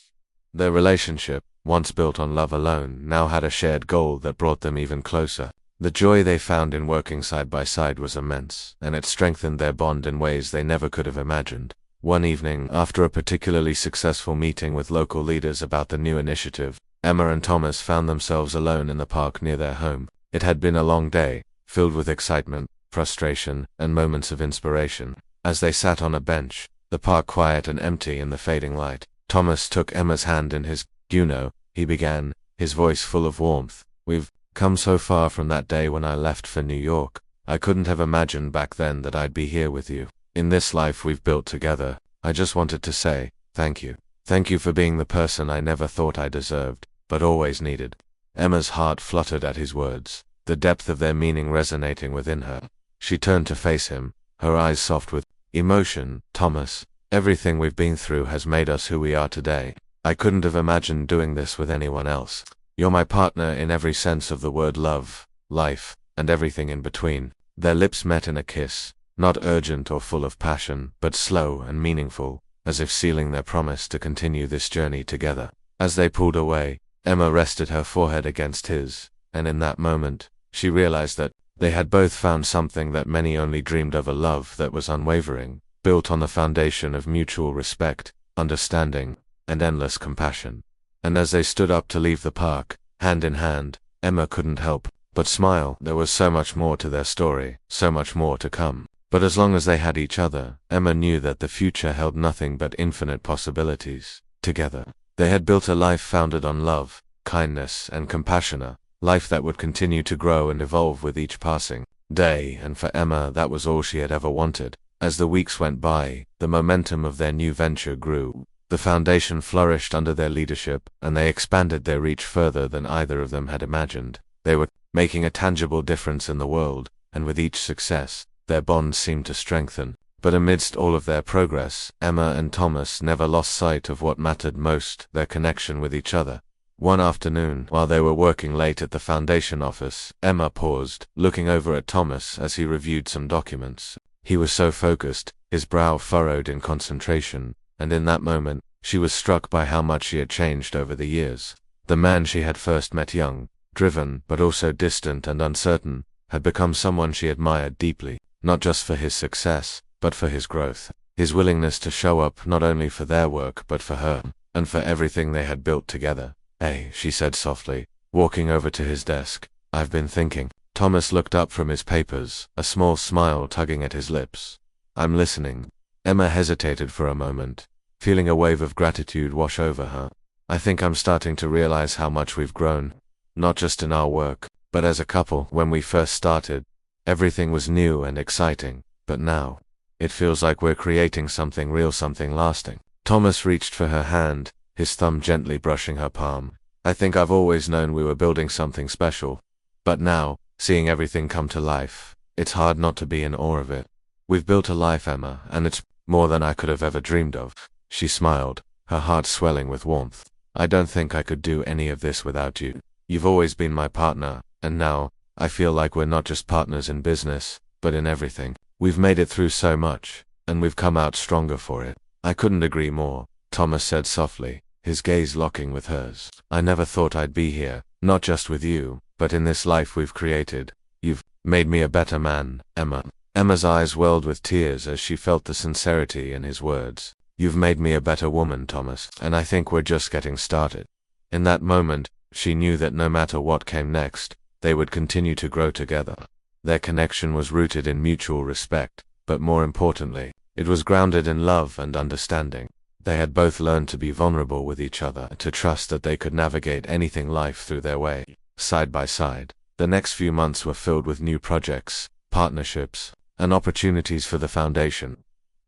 Their relationship, once built on love alone, now had a shared goal that brought them even closer. The joy they found in working side by side was immense, and it strengthened their bond in ways they never could have imagined. One evening, after a particularly successful meeting with local leaders about the new initiative, Emma and Thomas found themselves alone in the park near their home. It had been a long day, filled with excitement, frustration, and moments of inspiration. As they sat on a bench, the park quiet and empty in the fading light, Thomas took Emma's hand in his. "You know," he began, his voice full of warmth, "we've come so far from that day when I left for New York. I couldn't have imagined back then that I'd be here with you. In this life we've built together, I just wanted to say, thank you. Thank you for being the person I never thought I deserved, but always needed." Emma's heart fluttered at his words, the depth of their meaning resonating within her. She turned to face him, her eyes soft with emotion. "Thomas, everything we've been through has made us who we are today. I couldn't have imagined doing this with anyone else. You're my partner in every sense of the word: love, life, and everything in between." Their lips met in a kiss, not urgent or full of passion, but slow and meaningful, as if sealing their promise to continue this journey together. As they pulled away, Emma rested her forehead against his, and in that moment, she realized that they had both found something that many only dreamed of: a love that was unwavering, built on the foundation of mutual respect, understanding, and endless compassion. And as they stood up to leave the park, hand in hand, Emma couldn't help but smile. There was so much more to their story, so much more to come. But as long as they had each other, Emma knew that the future held nothing but infinite possibilities. Together, they had built a life founded on love, kindness, and compassion, a life that would continue to grow and evolve with each passing day, and for Emma that was all she had ever wanted. As the weeks went by, the momentum of their new venture grew. The foundation flourished under their leadership, and they expanded their reach further than either of them had imagined. They were making a tangible difference in the world, and with each success, their bond seemed to strengthen. But amidst all of their progress, Emma and Thomas never lost sight of what mattered most: their connection with each other. One afternoon, while they were working late at the foundation office, Emma paused, looking over at Thomas as he reviewed some documents. He was so focused, his brow furrowed in concentration, and in that moment, she was struck by how much he had changed over the years. The man she had first met, young, driven, but also distant and uncertain, had become someone she admired deeply, not just for his success, but for his growth, his willingness to show up not only for their work but for her, and for everything they had built together. "Hey," she said softly, walking over to his desk, "I've been thinking." Thomas looked up from his papers, a small smile tugging at his lips. "I'm listening." Emma hesitated for a moment, feeling a wave of gratitude wash over her. "I think I'm starting to realize how much we've grown, not just in our work, but as a couple. When we first started, Everything was new and exciting, but now, it feels like we're creating something real, something lasting. Thomas reached for her hand, his thumb gently brushing her palm. I think I've always known we were building something special. But now, seeing everything come to life, it's hard not to be in awe of it. We've built a life, Emma, and it's more than I could have ever dreamed of. She smiled, her heart swelling with warmth. I don't think I could do any of this without you. You've always been my partner, and now, I feel like we're not just partners in business, but in everything. We've made it through so much, and we've come out stronger for it. I couldn't agree more, Thomas said softly, his gaze locking with hers. I never thought I'd be here, not just with you, but in this life we've created. You've made me a better man, Emma. Emma's eyes welled with tears as she felt the sincerity in his words. You've made me a better woman, Thomas, and I think we're just getting started. In that moment, she knew that no matter what came next, they would continue to grow together. Their connection was rooted in mutual respect, but more importantly, it was grounded in love and understanding. They had both learned to be vulnerable with each other, to trust that they could navigate anything life threw their way. Side by side, the next few months were filled with new projects, partnerships, and opportunities for the foundation.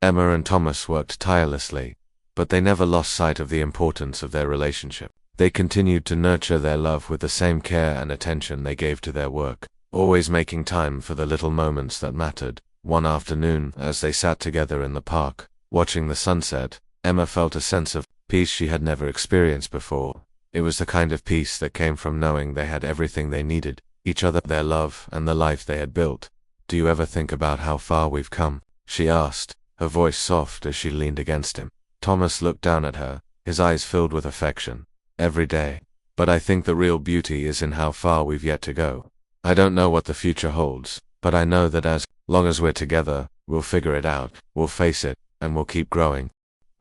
Emma and Thomas worked tirelessly, but they never lost sight of the importance of their relationship. They continued to nurture their love with the same care and attention they gave to their work, always making time for the little moments that mattered. One afternoon, as they sat together in the park, watching the sunset, Emma felt a sense of peace she had never experienced before. It was the kind of peace that came from knowing they had everything they needed, each other, their love, and the life they had built. Do you ever think about how far we've come? She asked, her voice soft as she leaned against him. Thomas looked down at her, his eyes filled with affection. Every day. But I think the real beauty is in how far we've yet to go. I don't know what the future holds, but I know that as long as we're together, we'll figure it out, we'll face it, and we'll keep growing.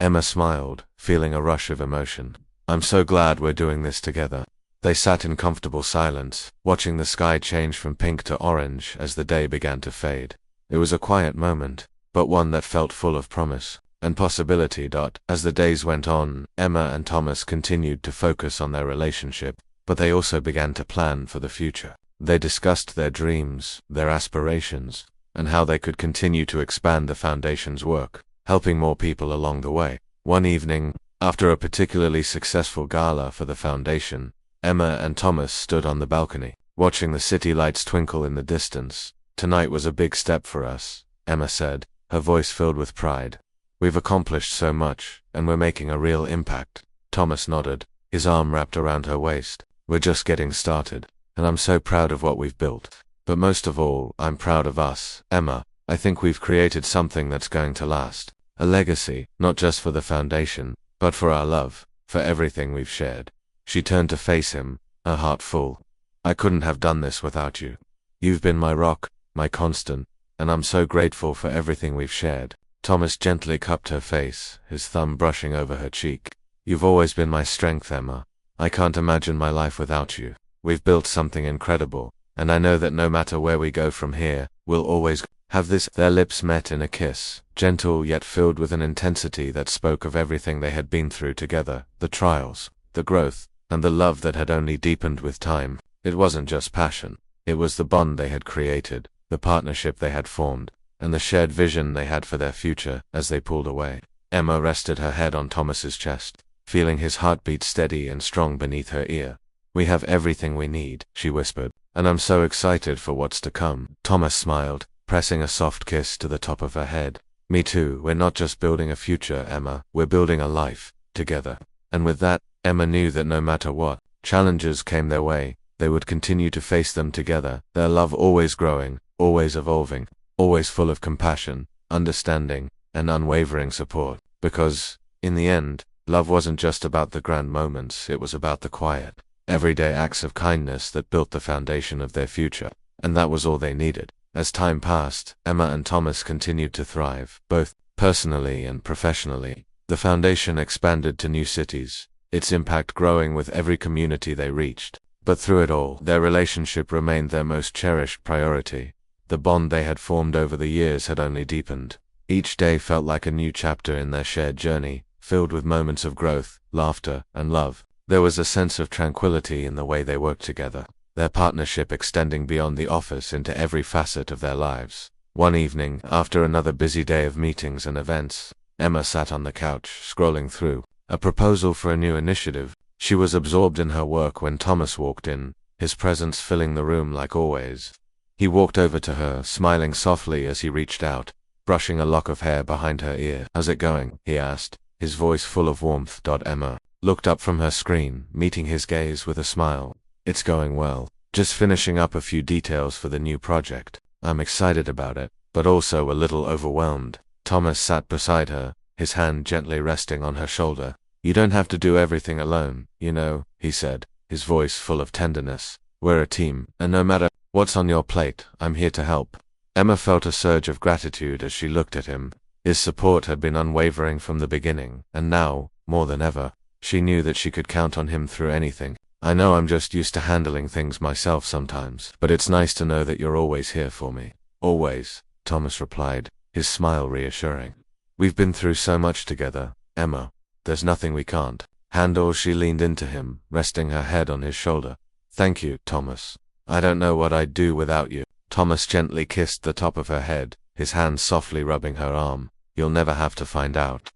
Emma smiled, feeling a rush of emotion. I'm so glad we're doing this together. They sat in comfortable silence, watching the sky change from pink to orange as the day began to fade. It was a quiet moment, but one that felt full of promise and possibility. As the days went on, Emma and Thomas continued to focus on their relationship, but they also began to plan for the future. They discussed their dreams, their aspirations, and how they could continue to expand the foundation's work, helping more people along the way. One evening, after a particularly successful gala for the foundation, Emma and Thomas stood on the balcony, watching the city lights twinkle in the distance. Tonight was a big step for us, Emma said, her voice filled with pride. We've accomplished so much, and we're making a real impact. Thomas nodded, his arm wrapped around her waist. We're just getting started, and I'm so proud of what we've built. But most of all, I'm proud of us, Emma. I think we've created something that's going to last. A legacy, not just for the foundation, but for our love, for everything we've shared. She turned to face him, her heart full. I couldn't have done this without you. You've been my rock, my constant, and I'm so grateful for everything we've shared. Thomas gently cupped her face, his thumb brushing over her cheek. You've always been my strength, Emma. I can't imagine my life without you. We've built something incredible, and I know that no matter where we go from here, we'll always have this. Their lips met in a kiss, gentle yet filled with an intensity that spoke of everything they had been through together, the trials, the growth, and the love that had only deepened with time. It wasn't just passion. It was the bond they had created, the partnership they had formed, and the shared vision they had for their future. As they pulled away, Emma rested her head on Thomas's chest, feeling his heartbeat steady and strong beneath her ear. We have everything we need, she whispered, and I'm so excited for what's to come. Thomas smiled, pressing a soft kiss to the top of her head. Me too. We're not just building a future, Emma, we're building a life, together. And with that, Emma knew that no matter what challenges came their way, they would continue to face them together, their love always growing, always evolving, always full of compassion, understanding, and unwavering support. Because, in the end, love wasn't just about the grand moments, it was about the quiet, everyday acts of kindness that built the foundation of their future. And that was all they needed. As time passed, Emma and Thomas continued to thrive, both personally and professionally. The foundation expanded to new cities, its impact growing with every community they reached. But through it all, their relationship remained their most cherished priority. The bond they had formed over the years had only deepened. Each day felt like a new chapter in their shared journey, filled with moments of growth, laughter, and love. There was a sense of tranquility in the way they worked together. their partnership extending beyond the office into every facet of their lives. One evening, after another busy day of meetings and events, Emma sat on the couch, scrolling through a proposal for a new initiative. She was absorbed in her work when Thomas walked in, his presence filling the room like always. He walked over to her, smiling softly as he reached out, brushing a lock of hair behind her ear. "How's it going?" he asked, his voice full of warmth. Emma looked up from her screen, meeting his gaze with a smile. "It's going well. Just finishing up a few details for the new project. I'm excited about it, but also a little overwhelmed." Thomas sat beside her, his hand gently resting on her shoulder. "You don't have to do everything alone, you know," he said, his voice full of tenderness. "We're a team, and no matter what's on your plate, I'm here to help." Emma felt a surge of gratitude as she looked at him. His support had been unwavering from the beginning, and now, more than ever, she knew that she could count on him through anything. "I know I'm just used to handling things myself sometimes, but it's nice to know that you're always here for me." "Always," Thomas replied, his smile reassuring. "We've been through so much together, Emma. There's nothing we can't handle." She leaned into him, resting her head on his shoulder. "Thank you, Thomas. I don't know what I'd do without you." Thomas gently kissed the top of her head, his hand softly rubbing her arm. "You'll never have to find out."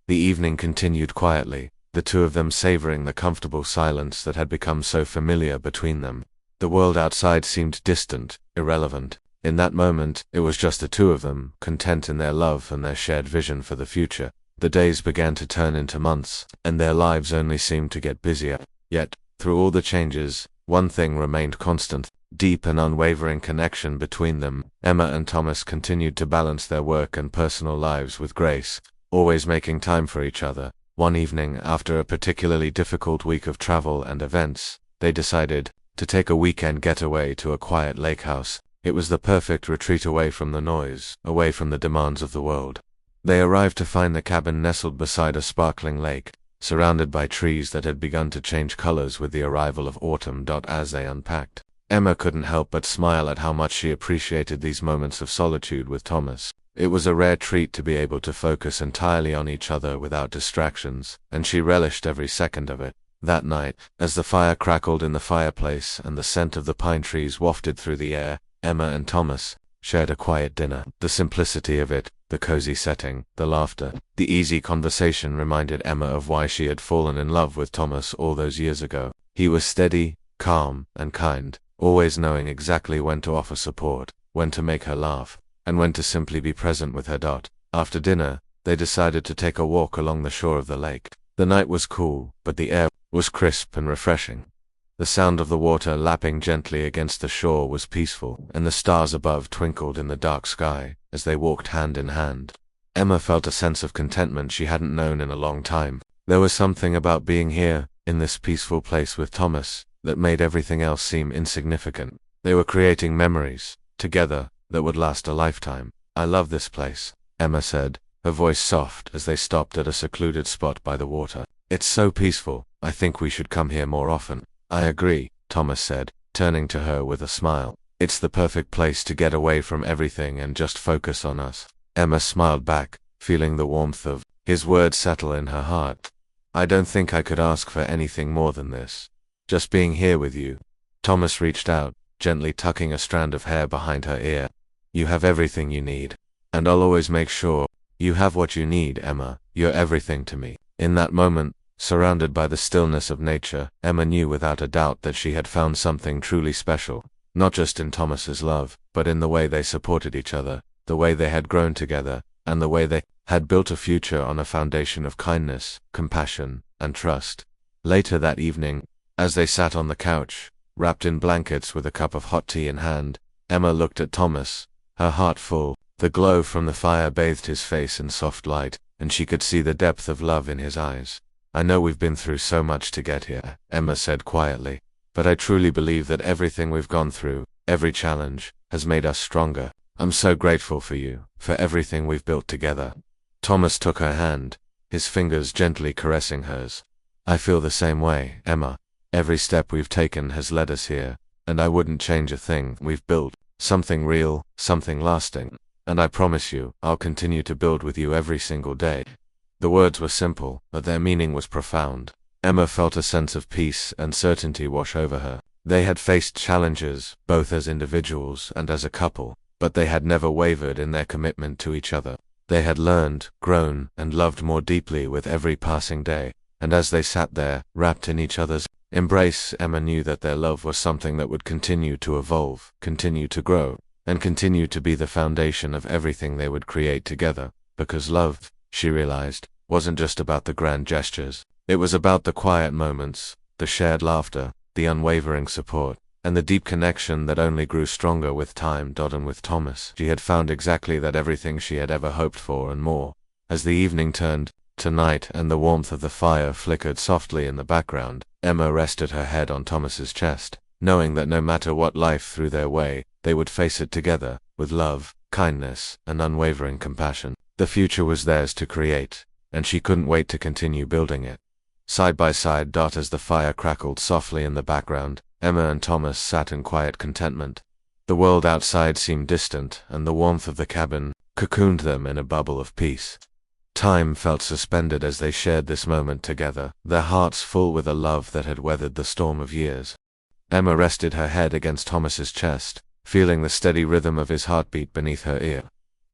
The evening continued quietly, the two of them savoring the comfortable silence that had become so familiar between them. The world outside seemed distant, irrelevant. In that moment, it was just the two of them, content in their love and their shared vision for the future. The days began to turn into months, and their lives only seemed to get busier. Yet, through all the changes, one thing remained constant: deep and unwavering connection between them. Emma and Thomas continued to balance their work and personal lives with grace, always making time for each other. One evening, after a particularly difficult week of travel and events, they decided to take a weekend getaway to a quiet lake house. It was the perfect retreat away from the noise, away from the demands of the world. They arrived to find the cabin nestled beside a sparkling lake, surrounded by trees that had begun to change colors with the arrival of autumn. As they unpacked, Emma couldn't help but smile at how much she appreciated these moments of solitude with Thomas. It was a rare treat to be able to focus entirely on each other without distractions, and she relished every second of it. That night, as the fire crackled in the fireplace and the scent of the pine trees wafted through the air, Emma and Thomas shared a quiet dinner. The simplicity of it, the cozy setting, the laughter, the easy conversation reminded Emma of why she had fallen in love with Thomas all those years ago. He was steady, calm, and kind, always knowing exactly when to offer support, when to make her laugh, and when to simply be present with her. After dinner, they decided to take a walk along the shore of the lake. The night was cool, but the air was crisp and refreshing. The sound of the water lapping gently against the shore was peaceful, and the stars above twinkled in the dark sky as they walked hand in hand. Emma felt a sense of contentment she hadn't known in a long time. There was something about being here, in this peaceful place with Thomas, that made everything else seem insignificant. They were creating memories, together, that would last a lifetime. "I love this place," Emma said, her voice soft as they stopped at a secluded spot by the water. "It's so peaceful. I think we should come here more often." "I agree," Thomas said, turning to her with a smile. "It's the perfect place to get away from everything and just focus on us." Emma smiled back, feeling the warmth of his words settle in her heart. "I don't think I could ask for anything more than this. Just being here with you." Thomas reached out, gently tucking a strand of hair behind her ear. "You have everything you need. And I'll always make sure you have what you need, Emma. You're everything to me." In that moment, surrounded by the stillness of nature, Emma knew without a doubt that she had found something truly special, not just in Thomas's love, but in the way they supported each other, the way they had grown together, and the way they had built a future on a foundation of kindness, compassion, and trust. Later that evening, as they sat on the couch, wrapped in blankets with a cup of hot tea in hand, Emma looked at Thomas, her heart full. The glow from the fire bathed his face in soft light, and she could see the depth of love in his eyes. "I know we've been through so much to get here," Emma said quietly, "but I truly believe that everything we've gone through, every challenge, has made us stronger. I'm so grateful for you, for everything we've built together." Thomas took her hand, his fingers gently caressing hers. "I feel the same way, Emma. Every step we've taken has led us here, and I wouldn't change a thing. We've built something real, something lasting. And I promise you, I'll continue to build with you every single day." The words were simple, but their meaning was profound. Emma felt a sense of peace and certainty wash over her. They had faced challenges, both as individuals and as a couple, but they had never wavered in their commitment to each other. They had learned, grown, and loved more deeply with every passing day, and as they sat there, wrapped in each other's embrace, Emma knew that their love was something that would continue to evolve, continue to grow, and continue to be the foundation of everything they would create together, because love, she realized, wasn't just about the grand gestures. It was about the quiet moments, the shared laughter, the unwavering support, and the deep connection that only grew stronger with time. And with Thomas, she had found exactly that, everything she had ever hoped for and more. As the evening turned to night and the warmth of the fire flickered softly in the background, Emma rested her head on Thomas's chest, knowing that no matter what life threw their way, they would face it together, with love, kindness, and unwavering compassion. The future was theirs to create, and she couldn't wait to continue building it. Side by side, as the fire crackled softly in the background, Emma and Thomas sat in quiet contentment. The world outside seemed distant, and the warmth of the cabin cocooned them in a bubble of peace. Time felt suspended as they shared this moment together, their hearts full with a love that had weathered the storm of years. Emma rested her head against Thomas's chest, feeling the steady rhythm of his heartbeat beneath her ear.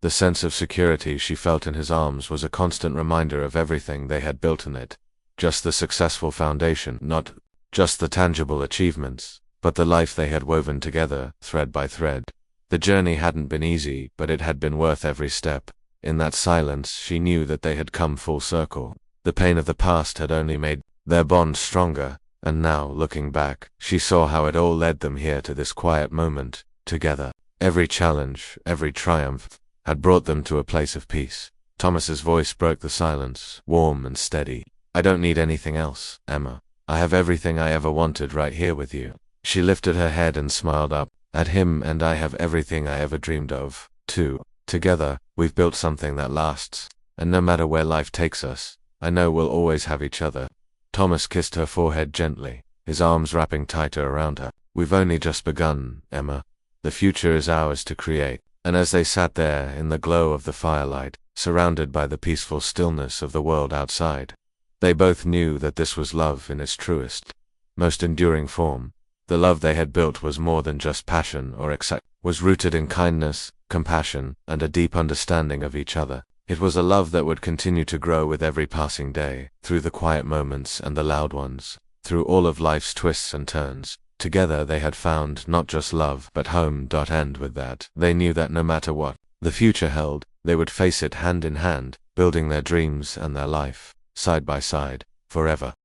The sense of security she felt in his arms was a constant reminder of everything they had built in it. Just the successful foundation, not just the tangible achievements, but the life they had woven together, thread by thread. The journey hadn't been easy, but it had been worth every step. In that silence, she knew that they had come full circle. The pain of the past had only made their bond stronger, and now, looking back, she saw how it all led them here to this quiet moment, together. Every challenge, every triumph, had brought them to a place of peace. Thomas's voice broke the silence, warm and steady. "I don't need anything else, Emma. I have everything I ever wanted right here with you." She lifted her head and smiled up at him. "And I have everything I ever dreamed of, too. Together, we've built something that lasts, and no matter where life takes us, I know we'll always have each other." Thomas kissed her forehead gently, his arms wrapping tighter around her. "We've only just begun, Emma. The future is ours to create." And as they sat there in the glow of the firelight, surrounded by the peaceful stillness of the world outside, they both knew that this was love in its truest, most enduring form. The love they had built was more than just passion or excitement, was rooted in kindness, compassion, and a deep understanding of each other. It was a love that would continue to grow with every passing day, through the quiet moments and the loud ones, through all of life's twists and turns. Together they had found not just love, but home. And with that, they knew that no matter what the future held, they would face it hand in hand, building their dreams and their life, side by side, forever.